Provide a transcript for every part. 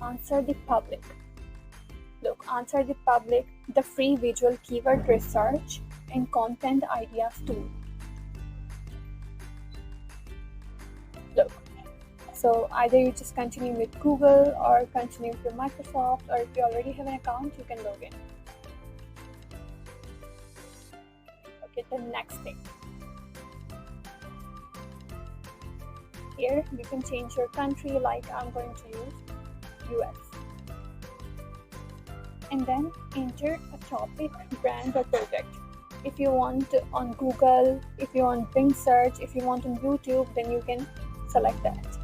Answer the public. Look, Answer the Public, the free visual keyword research and content ideas tool. Look, so either you just continue with Google or continue with Microsoft, or if you already have an account, you can log in. Okay, the next thing. Here you can change your country, like I'm going to use US. And then enter a topic, brand or project. If you want on Google, if you want Bing search, if you want on YouTube, then you can select that.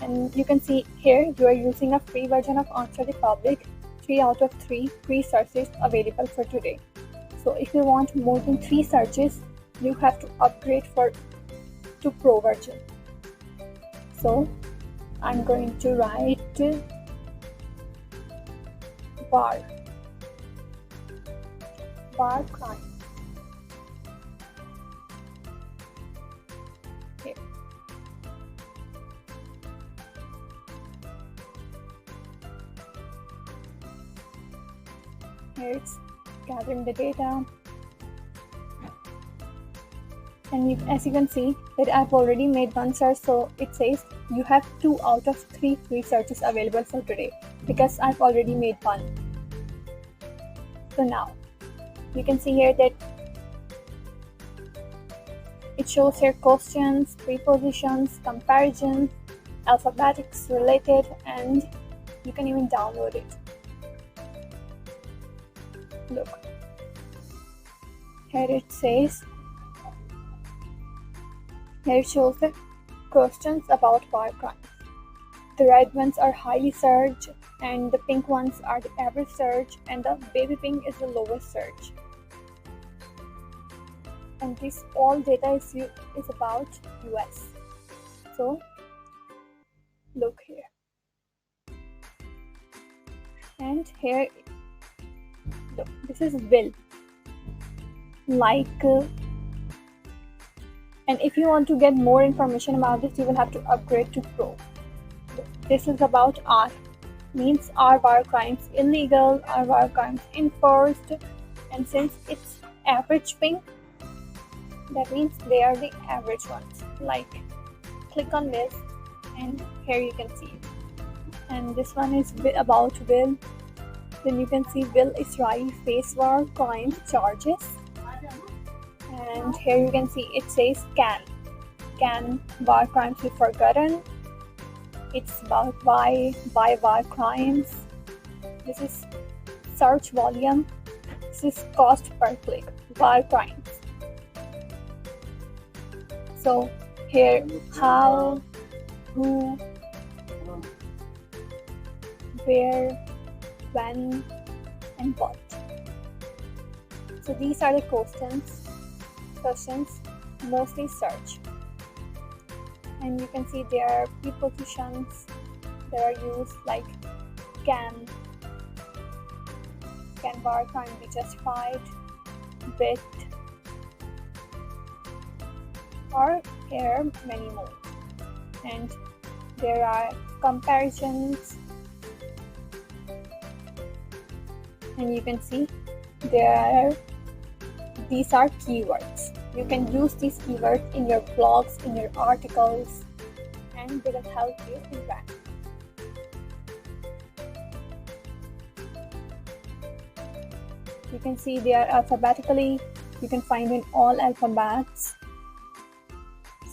And you can see here you are using a free version of Answer the Public, 3 out of 3 free searches available for today. So if you want more than 3 searches, you have to upgrade to Pro version. So I'm going to write bar crime. Okay. Here it's gathering the data, and as you can see that I've already made one search, so it says you have 2 out of 3 free searches available for today because I've already made one. So now you can see here that it shows here questions, prepositions, comparisons, alphabetics related, and you can even download it. Look, here it says, here it shows the questions about war crimes. The red ones are highly searched, and the pink ones are the average search, and the baby pink is the lowest search. And this all data is about US. So look here, and here look, this is will, and if you want to get more information about this, you will have to upgrade to Pro. This is about R, means are war crimes illegal, are war crimes enforced, and since it's average pink, that means they are the average ones. Like, click on this and here you can see it. And this one is about will. Then you can see will Israeli face war crime charges. And here you can see it says can war crimes be forgotten. It's about why war crimes. This is search volume. This is cost per click, war crimes. So here, how, who, where, when, and what. So these are the questions mostly search. And you can see there are prepositions that are used, like can war crime be justified, with, or here are many more. And there are comparisons, and you can see these are keywords. You can use these keywords in your blogs, in your articles, and they will help you in rank. You can see they are alphabetically. You can find in all alphabets.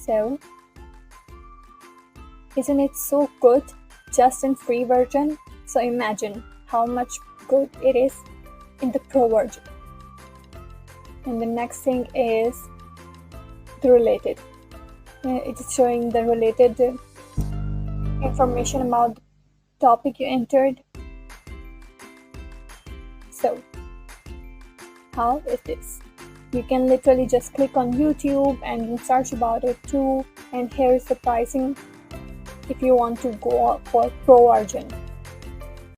So, isn't it so good just in free version? So imagine how much good it is in the Pro version. And the next thing is the related. It is showing the related information about the topic you entered. So, how is this? You can literally just click on YouTube and search about it too. And here is the pricing if you want to go for Pro version.